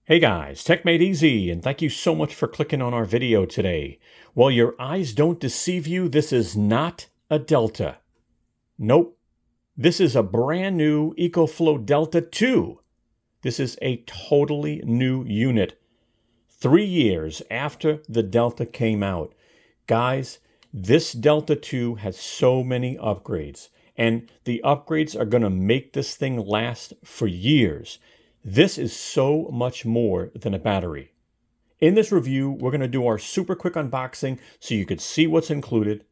Hey guys, techmadeezy, and thank you so much for clicking on our video today. Well, your eyes don't deceive you, this is not a Delta. Nope, this is a brand new EcoFlow Delta 2. This is a totally new unit. 3 years after the Delta came out. Guys, this Delta 2 has so many upgrades, and the upgrades are going to make this thing last for years. This is so much more than a battery. In this review, we're going to do our super quick unboxing so you could see what's included.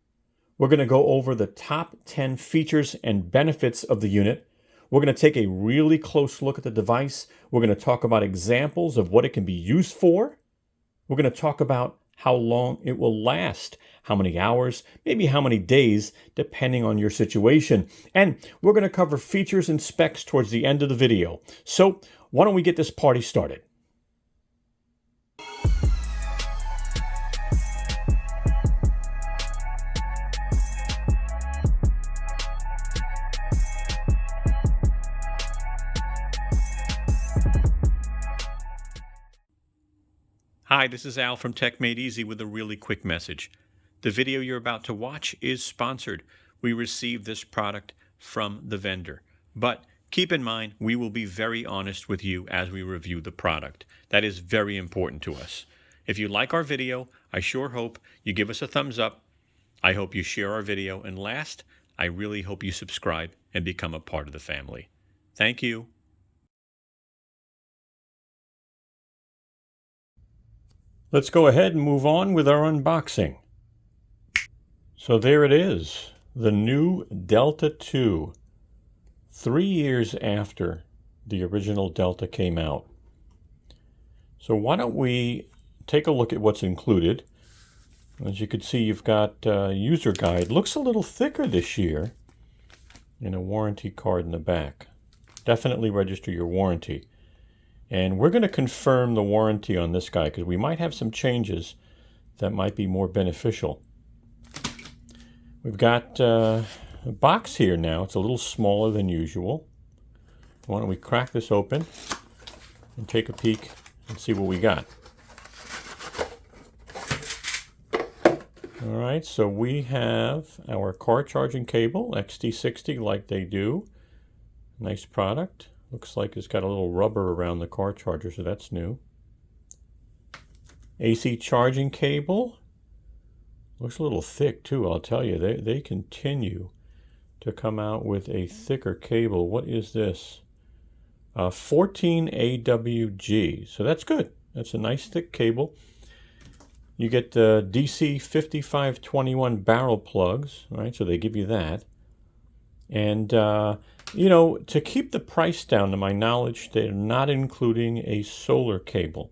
We're going to go over the top 10 features and benefits of the unit. We're going to take a really close look at the device. We're going to talk about examples of what it can be used for. We're going to talk about how long it will last, how many hours, maybe how many days, depending on your situation. And we're going to cover features and specs towards the end of the video. So why don't we get this party started? Hi, this is Al from techmadeezy with a really quick message. The video you're about to watch is sponsored. We received this product from the vendor. But keep in mind, we will be very honest with you as we review the product. That is very important to us. If you like our video, I sure hope you give us a thumbs up. I hope you share our video. And last, I really hope you subscribe and become a part of the family. Thank you. Let's go ahead and move on with our unboxing. So there it is, the new Delta 2, 3 years after the original Delta came out. So why don't we take a look at what's included. As you can see, you've got a user guide. Looks a little thicker this year, and a warranty card in the back. Definitely register your warranty. And we're going to confirm the warranty on this guy because we might have some changes that might be more beneficial. We've got a box here now. It's a little smaller than usual. Why don't we crack this open and take a peek and see what we got. All right, so we have our car charging cable, XT60 like they do. Nice product. Looks like it's got a little rubber around the car charger, so that's new. AC charging cable. Looks a little thick too, I'll tell you. They continue to come out with a thicker cable. What is this? 14 AWG. So that's good. That's a nice thick cable. You get the DC 5521 barrel plugs, right? So they give you that. And you know, to keep the price down, to my knowledge, they're not including a solar cable.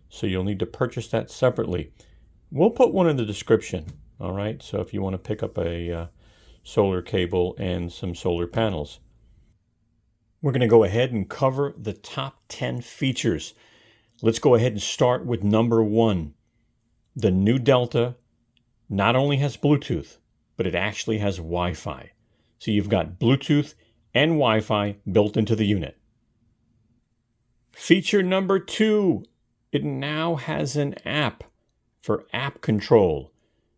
So you'll need to purchase that separately. We'll put one in the description, all right? So if you want to pick up a solar cable and some solar panels. We're going to go ahead and cover the top 10 features. Let's go ahead and start with number 1. The new Delta not only has Bluetooth, but it actually has Wi-Fi. So you've got Bluetooth and Wi-Fi built into the unit. Feature number 2, it now has an app for app control.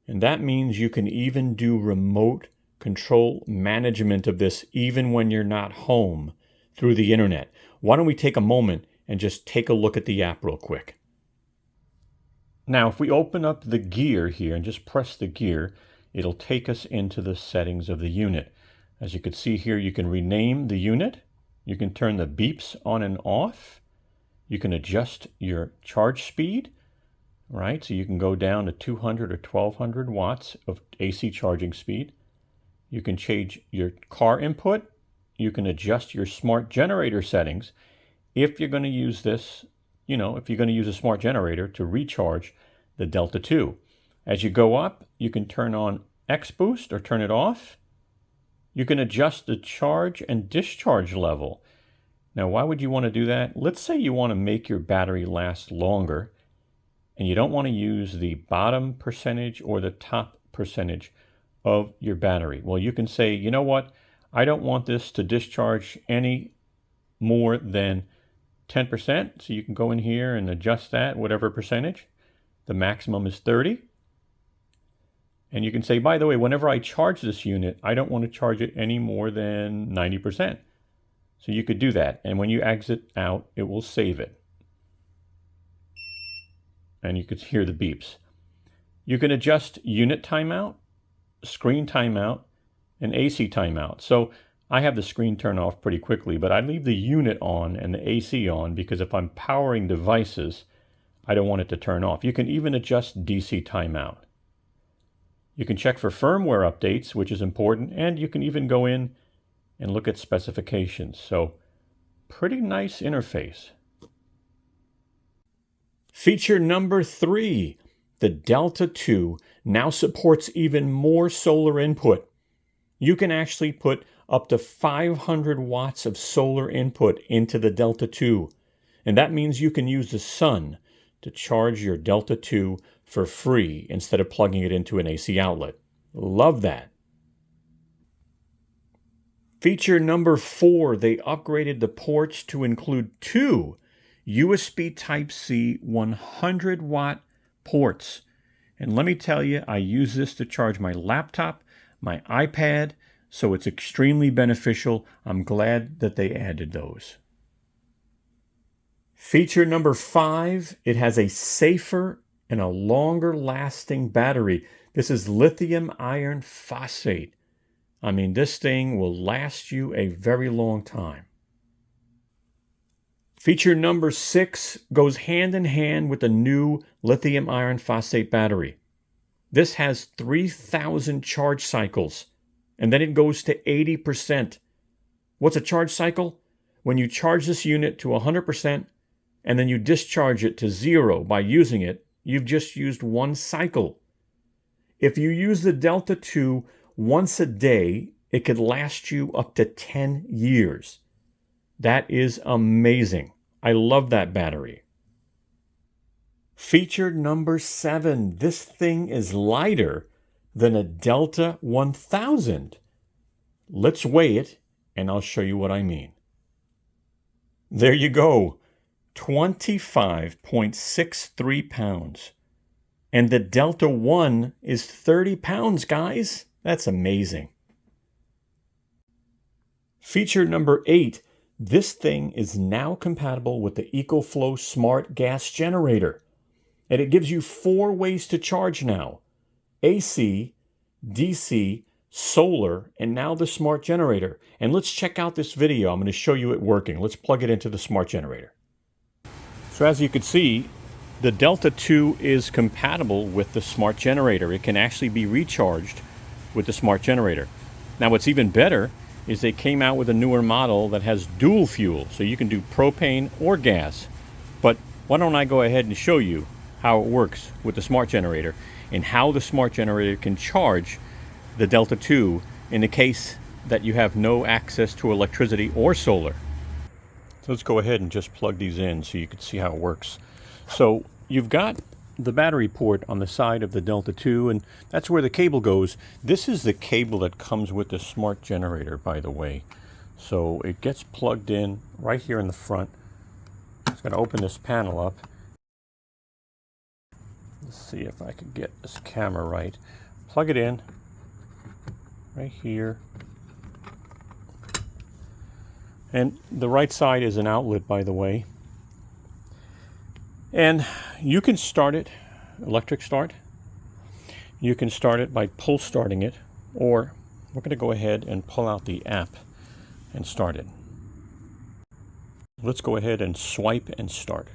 And that means you can even do remote control management of this even when you're not home through the internet. Why don't we take a moment and just take a look at the app real quick. Now, if we open up the gear here and just press the gear, it'll take us into the settings of the unit. As you can see here, you can rename the unit. You can turn the beeps on and off. You can adjust your charge speed, right? So you can go down to 200 or 1200 watts of AC charging speed. You can change your car input. You can adjust your smart generator settings if you're going to use this, you know, if you're going to use a smart generator to recharge the Delta 2. As you go up, you can turn on X Boost or turn it off. You can adjust the charge and discharge level. Now, why would you want to do that? Let's say you want to make your battery last longer and you don't want to use the bottom percentage or the top percentage of your battery. Well, you can say, you know what? I don't want this to discharge any more than 10%, so you can go in here and adjust that, whatever percentage. The maximum is 30. And you can say, by the way, whenever I charge this unit, I don't want to charge it any more than 90%. So you could do that. And when you exit out, it will save it. And you could hear the beeps. You can adjust unit timeout, screen timeout, and AC timeout. So I have the screen turn off pretty quickly, but I leave the unit on and the AC on because if I'm powering devices, I don't want it to turn off. You can even adjust DC timeout. You can check for firmware updates, which is important, and you can even go in and look at specifications. So pretty nice interface. Feature number 3, the Delta 2 now supports even more solar input. You can actually put up to 500 watts of solar input into the Delta 2, and that means you can use the sun to charge your Delta 2 for free instead of plugging it into an AC outlet. Love that. Feature number 4, they upgraded the ports to include 2 USB Type-C 100 watt ports. And let me tell you, I use this to charge my laptop, my iPad, so it's extremely beneficial. I'm glad that they added those. Feature number 5, it has a safer and a longer lasting battery. This is lithium iron phosphate. I mean, this thing will last you a very long time. Feature number 6 goes hand in hand with the new lithium iron phosphate battery. This has 3,000 charge cycles, and then it goes to 80%. What's a charge cycle? When you charge this unit to 100%, and then you discharge it to 0 by using it, you've just used one cycle. If you use the Delta 2 once a day, it could last you up to 10 years. That is amazing. I love that battery. Feature number 7. This thing is lighter than a Delta 1000. Let's weigh it, and I'll show you what I mean. There you go. 25.63 pounds. And the Delta 1 is 30 pounds, guys. That's amazing. Feature number 8. This thing is now compatible with the EcoFlow Smart Gas Generator. And it gives you 4 ways to charge now. AC, DC, solar, and now the smart generator. And let's check out this video. I'm going to show you it working. Let's plug it into the smart generator. So as you can see, the Delta 2 is compatible with the smart generator. It can actually be recharged with the smart generator. Now what's even better is they came out with a newer model that has dual fuel, so you can do propane or gas. But why don't I go ahead and show you how it works with the smart generator and how the smart generator can charge the Delta 2 in the case that you have no access to electricity or solar. So let's go ahead and just plug these in so you can see how it works. So you've got the battery port on the side of the Delta 2, and that's where the cable goes. This is the cable that comes with the smart generator, by the way. So it gets plugged in right here in the front. Just going to open this panel up. Let's see if I can get this camera right. Plug it in right here. And the right side is an outlet, by the way. And you can start it, electric start. You can start it by pull starting it, or we're going to go ahead and pull out the app and start it. Let's go ahead and swipe and start.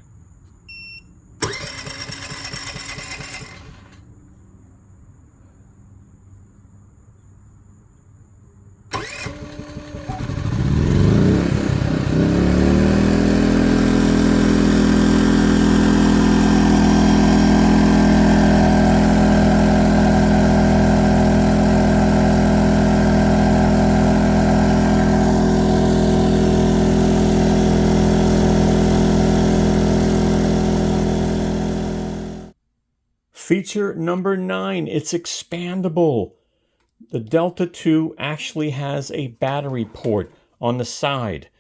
Feature number 9, it's expandable. The Delta 2 actually has a battery port on the side,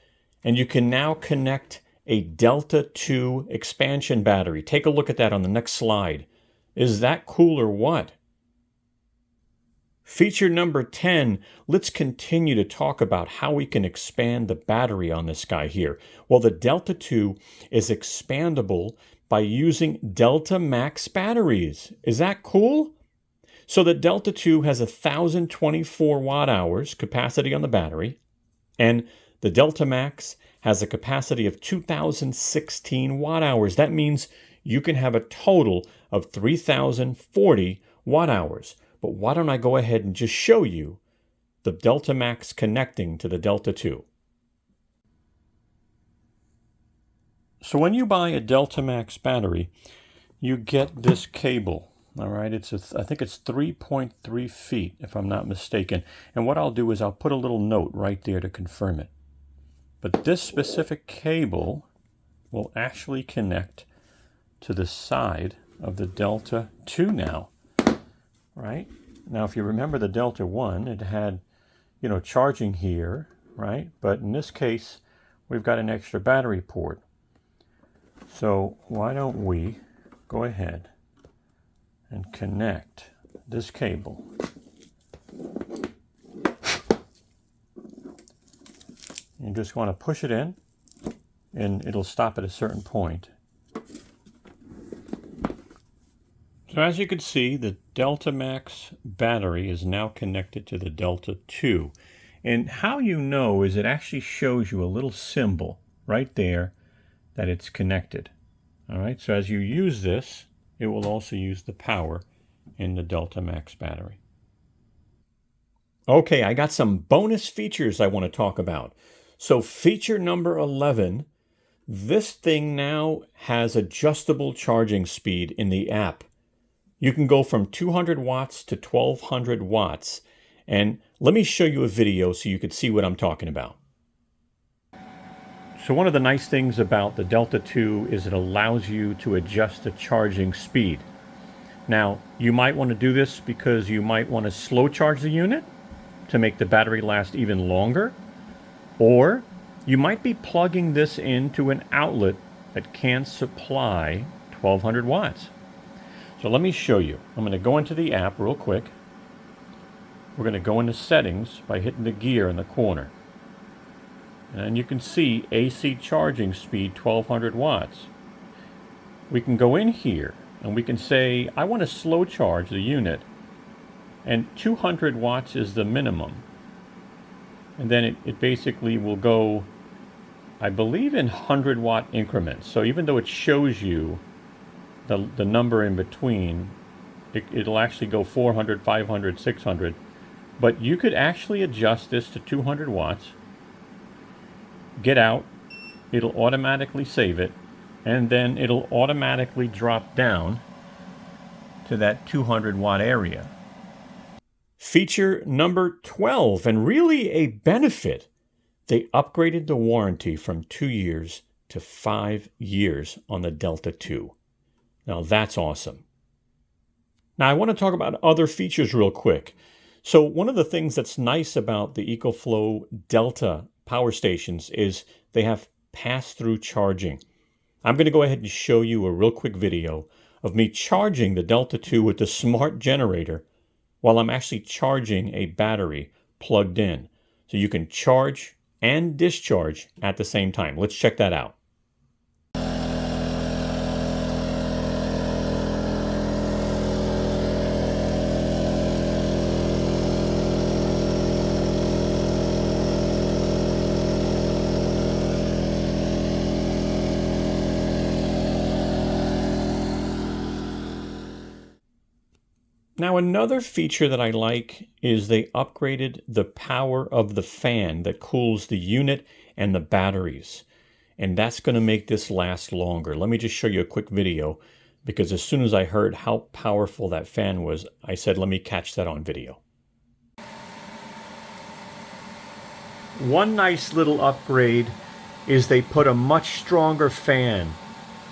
and you can now connect a Delta 2 expansion battery. Take a look at that on the next slide. Is that cool or what? Feature number 10, let's continue to talk about how we can expand the battery on this guy here. Well, the Delta 2 is expandable by using Delta Max batteries. Is that cool? So the Delta 2 has 1,024 watt hours capacity on the battery, and the Delta Max has a capacity of 2,016 watt hours. That means you can have a total of 3,040 watt hours. But why don't I go ahead and just show you the Delta Max connecting to the Delta 2. So when you buy a Delta Max battery, you get this cable. All right, I think it's 3.3 feet, if I'm not mistaken. And what I'll do is I'll put a little note right there to confirm it. But this specific cable will actually connect to the side of the Delta 2 now. Right? Now, if you remember the Delta 1, it had, charging here, right? But in this case, we've got an extra battery port. So why don't we go ahead and connect this cable. You just want to push it in, and it'll stop at a certain point. So as you can see, the Delta Max battery is now connected to the Delta 2. And how you know is it actually shows you a little symbol right there that it's connected. All right, so as you use this, it will also use the power in the Delta Max battery. Okay, I got some bonus features I want to talk about. So feature number 11, this thing now has adjustable charging speed in the app. You can go from 200 watts to 1,200 watts. And let me show you a video so you can see what I'm talking about. So one of the nice things about the Delta 2 is it allows you to adjust the charging speed. Now, you might want to do this because you might want to slow charge the unit to make the battery last even longer. Or you might be plugging this into an outlet that can supply 1,200 watts. So let me show you. I'm going to go into the app real quick. We're going to go into settings by hitting the gear in the corner. And you can see AC charging speed 1,200 watts. We can go in here and we can say, I want to slow charge the unit. And 200 watts is the minimum. And then it basically will go, I believe, in 100 watt increments. So even though it shows you the number in between, it'll actually go 400, 500, 600. But you could actually adjust this to 200 watts, get out, it'll automatically save it, and then it'll automatically drop down to that 200 watt area. Feature number 12, and really a benefit, they upgraded the warranty from 2 years to 5 years on the Delta 2. Now that's awesome. Now I want to talk about other features real quick. So one of the things that's nice about the EcoFlow DELTA power stations is they have pass-through charging. I'm going to go ahead and show you a real quick video of me charging the Delta 2 with the smart generator while I'm actually charging a battery plugged in. So you can charge and discharge at the same time. Let's check that out. Now another feature that I like is they upgraded the power of the fan that cools the unit and the batteries. And that's going to make this last longer. Let me just show you a quick video because as soon as I heard how powerful that fan was, I said, let me catch that on video. One nice little upgrade is they put a much stronger fan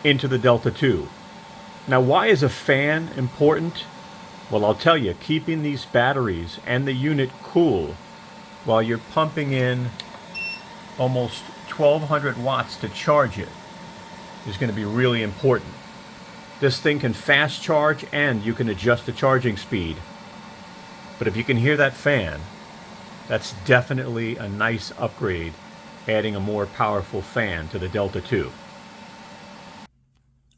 into the Delta 2. Now why is a fan important? Well, I'll tell you, keeping these batteries and the unit cool while you're pumping in almost 1,200 watts to charge it is going to be really important. This thing can fast charge and you can adjust the charging speed. But if you can hear that fan, that's definitely a nice upgrade, adding a more powerful fan to the Delta 2.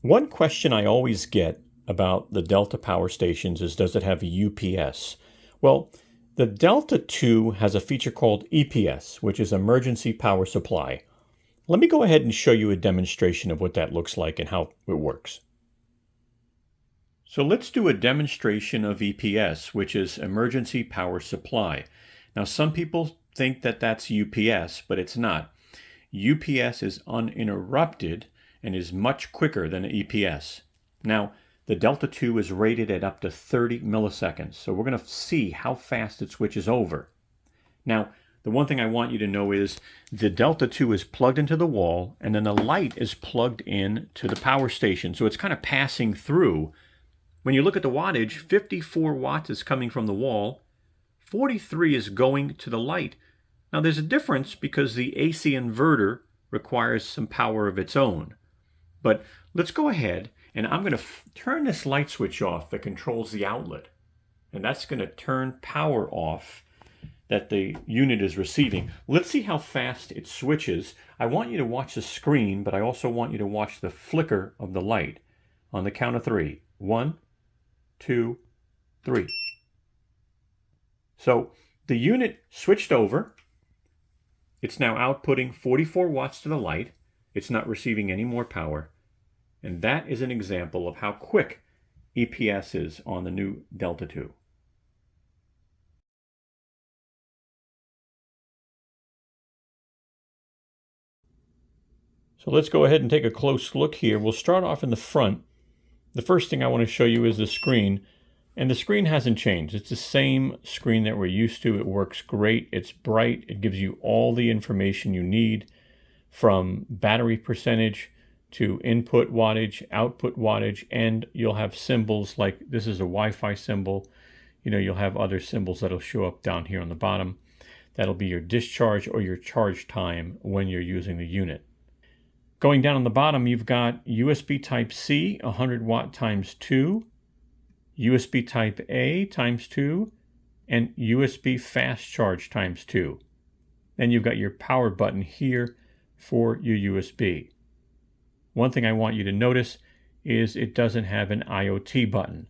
One question I always get about the Delta power stations is, does it have a UPS? Well, the Delta 2 has a feature called EPS, which is Emergency Power Supply. Let me go ahead and show you a demonstration of what that looks like and how it works. So let's do a demonstration of EPS, which is Emergency Power Supply. Now, some people think that that's UPS, but it's not. UPS is uninterrupted and is much quicker than EPS. Now, the Delta 2 is rated at up to 30 milliseconds, so we're going to see how fast it switches over. Now, the one thing I want you to know is the Delta 2 is plugged into the wall, and then the light is plugged in to the power station, so it's kind of passing through. When you look at the wattage, 54 watts is coming from the wall, 43 is going to the light. Now there's a difference because the AC inverter requires some power of its own. But let's go ahead and I'm going to turn this light switch off that controls the outlet. And that's going to turn power off that the unit is receiving. Let's see how fast it switches. I want you to watch the screen, but I also want you to watch the flicker of the light. On the count of 3. 1, 2, 3. So the unit switched over. It's now outputting 44 watts to the light. It's not receiving any more power. And that is an example of how quick EPS is on the new Delta 2. So let's go ahead and take a close look here. We'll start off in the front. The first thing I want to show you is the screen. And the screen hasn't changed. It's the same screen that we're used to. It works great. It's bright. It gives you all the information you need, from battery percentage to input wattage, output wattage, and you'll have symbols like this is a Wi-Fi symbol. You'll have other symbols that'll show up down here on the bottom. That'll be your discharge or your charge time when you're using the unit. Going down on the bottom, you've got USB Type-C, 100 watt times 2, USB Type-A times 2, and USB fast charge times 2. Then you've got your power button here for your USB. One thing I want you to notice is it doesn't have an IoT button.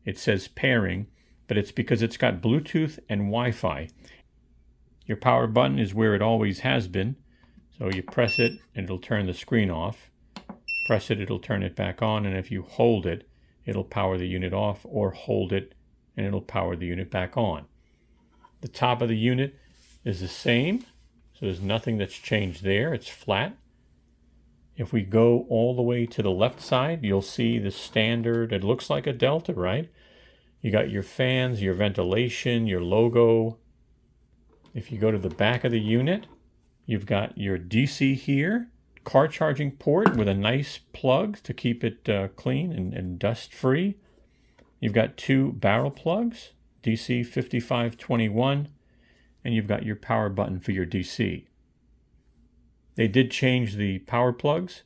It says pairing, but it's because it's got Bluetooth and Wi-Fi. Your power button is where it always has been. So you press it and it'll turn the screen off. Press it, it'll turn it back on, and if you hold it, it'll power the unit off, or hold it and it'll power the unit back on. The top of the unit is the same, so there's nothing that's changed there. It's flat. If we go all the way to the left side, you'll see the standard, it looks like a Delta, right? You got your fans, your ventilation, your logo. If you go to the back of the unit, you've got your DC here, car charging port with a nice plug to keep it clean and dust free. You've got 2 barrel plugs, DC 5521, and you've got your power button for your DC. They did change the power plugs.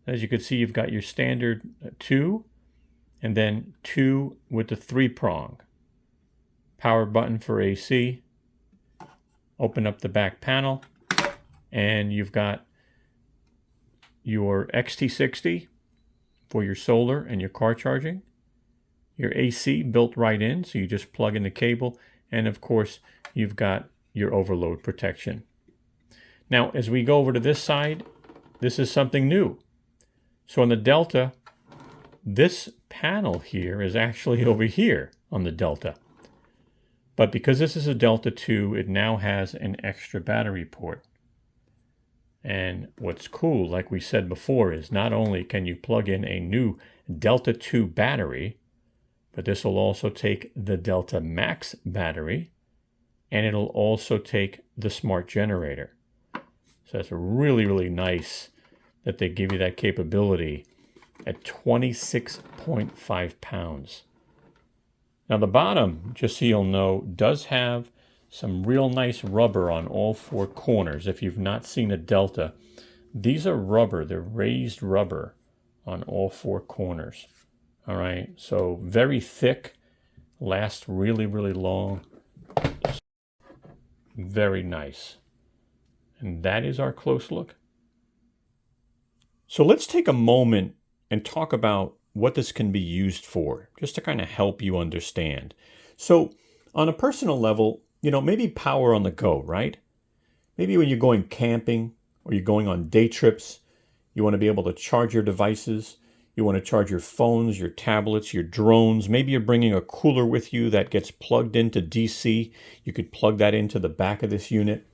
As you can see, you've got your standard 2, and then 2 with the 3-prong. Power button for AC. Open up the back panel, and you've got your XT60 for your solar and your car charging. Your AC built right in, so you just plug in the cable, and of course you've got your overload protection. Now as we go over to this side, this is something new. So on the Delta, this panel here is actually over here on the Delta. But because this is a Delta 2, it now has an extra battery port. And what's cool, like we said before, is not only can you plug in a new Delta 2 battery, but this will also take the Delta Max battery, and it'll also take the smart generator. So that's really, really nice that they give you that capability at 26.5 pounds. Now the bottom, just so you'll know, does have some real nice rubber on all 4 corners. If you've not seen a Delta, These are rubber. They're raised rubber on all four corners. All right, so very thick, lasts really, really long. Very nice. And that is our close look. So let's take a moment and talk about what this can be used for, just to kind of help you understand. So on a personal level, maybe power on the go, right? Maybe when you're going camping or you're going on day trips, you want to be able to charge your devices. You want to charge your phones, your tablets, your drones. Maybe you're bringing a cooler with you that gets plugged into DC. You could plug that into the back of this unit.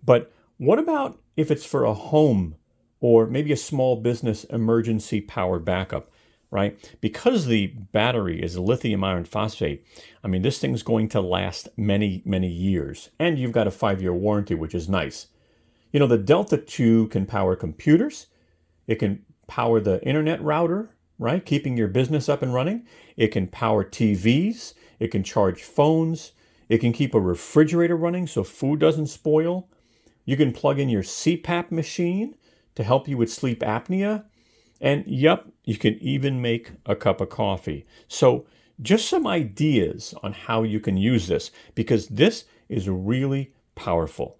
But what about if it's for a home or maybe a small business emergency power backup, right? Because the battery is lithium iron phosphate, I mean, this thing's going to last many, many years. And you've got a 5-year warranty, which is nice. The Delta 2 can power computers. It can power the internet router, right? Keeping your business up and running. It can power TVs. It can charge phones. It can keep a refrigerator running so food doesn't spoil. You can plug in your CPAP machine to help you with sleep apnea. And yep, you can even make a cup of coffee. So just some ideas on how you can use this, because this is really powerful.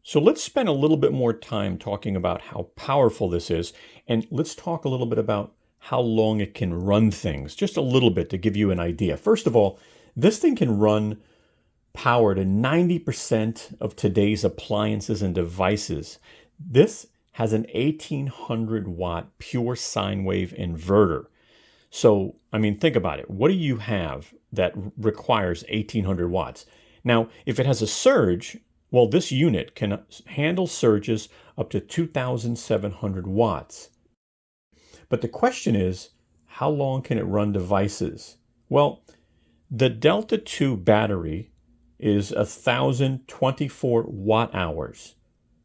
So let's spend a little bit more time talking about how powerful this is, and let's talk a little bit about how long it can run things, just a little bit to give you an idea. First of all, this thing can run power to 90% of today's appliances and devices. This has an 1800 watt pure sine wave inverter. So, I mean, think about it. What do you have that requires 1800 watts? Now, if it has a surge, well, this unit can handle surges up to 2,700 watts. But the question is, how long can it run devices? Well, the Delta 2 battery is 1,024 watt hours.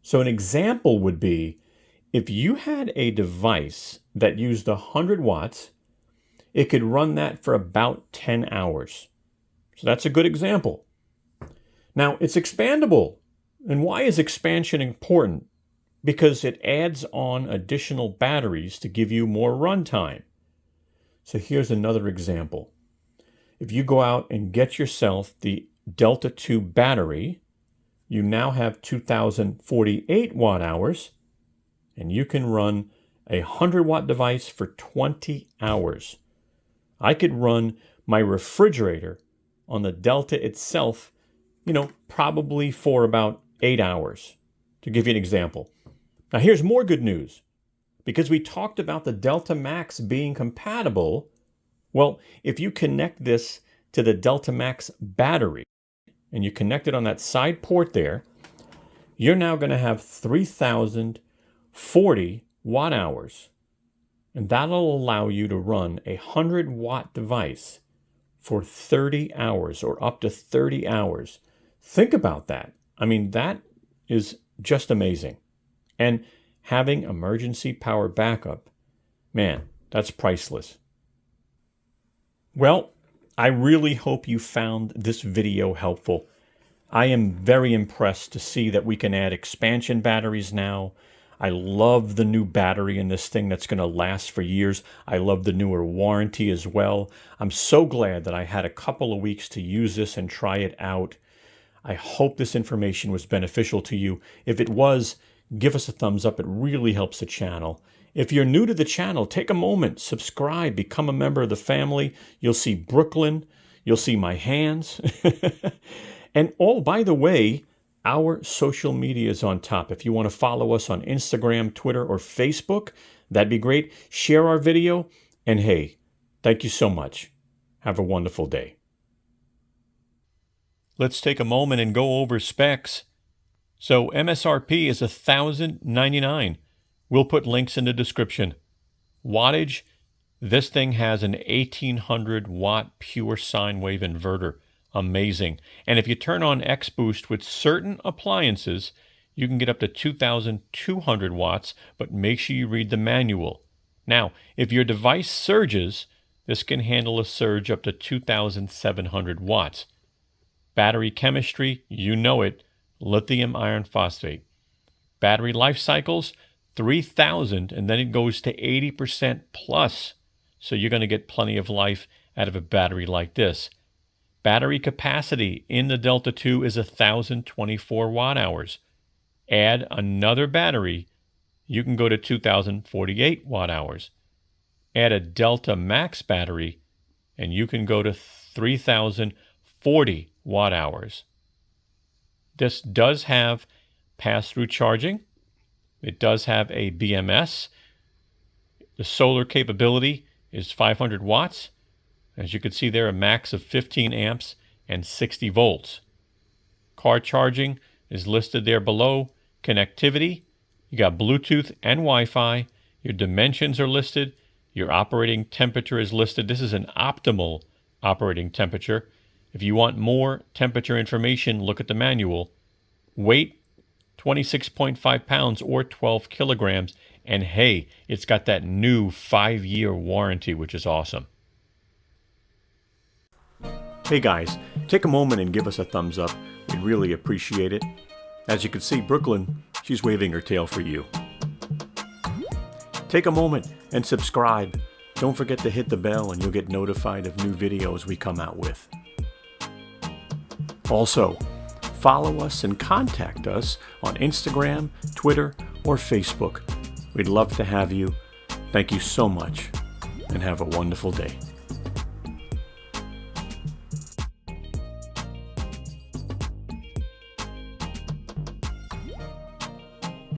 So an example would be if you had a device that used 100 watts, it could run that for about 10 hours. So that's a good example. Now, it's expandable. And why is expansion important? Because it adds on additional batteries to give you more runtime. So here's another example. If you go out and get yourself the Delta 2 battery, you now have 2,048 watt hours, and you can run a 100 watt device for 20 hours. I could run my refrigerator on the Delta itself, probably for about 8 hours, to give you an example. Now here's more good news. Because we talked about the Delta Max being compatible, well, if you connect this to the Delta Max battery, and you connect it on that side port there, you're now going to have 3,040 watt hours. And that'll allow you to run a 100 watt device for 30 hours or up to 30 hours. Think about that. I mean, that is just amazing. And having emergency power backup, man, that's priceless. Well, I really hope you found this video helpful. I am very impressed to see that we can add expansion batteries now. I love the new battery in this thing that's going to last for years. I love the newer warranty as well. I'm so glad that I had a couple of weeks to use this and try it out. I hope this information was beneficial to you. If it was, give us a thumbs up. It really helps the channel. If you're new to the channel, take a moment, subscribe, become a member of the family. You'll see Brooklyn. You'll see my hands. And oh, by the way, our social media is on top. If you want to follow us on Instagram, Twitter, or Facebook, that'd be great. Share our video. And hey, thank you so much. Have a wonderful day. Let's take a moment and go over specs. So MSRP is $1,099. We'll put links in the description. Wattage, this thing has an 1,800 watt pure sine wave inverter. Amazing. And if you turn on X-Boost with certain appliances, you can get up to 2,200 watts, but make sure you read the manual. Now, if your device surges, this can handle a surge up to 2,700 watts. Battery chemistry, you know it, lithium iron phosphate. Battery life cycles, 3,000, and then it goes to 80% plus. So you're going to get plenty of life out of a battery like this. Battery capacity in the Delta 2 is 1,024 watt hours. Add another battery, you can go to 2,048 watt hours. Add a Delta Max battery, and you can go to 3,040 watt hours. This does have pass-through charging. It does have a BMS. The solar capability is 500 watts. As you can see there, a max of 15 amps and 60 volts. Car charging is listed there below. Connectivity, you got Bluetooth and Wi-Fi. Your dimensions are listed. Your operating temperature is listed. This is an optimal operating temperature. If you want more temperature information, look at the manual. Weight, 26.5 pounds or 12 kilograms. And hey, it's got that new 5-year warranty, which is awesome. Hey guys, take a moment and give us a thumbs up. We'd really appreciate it. As you can see, Brooklyn, she's waving her tail for you. Take a moment and subscribe. Don't forget to hit the bell and you'll get notified of new videos we come out with. Also, follow us and contact us on Instagram, Twitter, or Facebook. We'd love to have you. Thank you so much and have a wonderful day.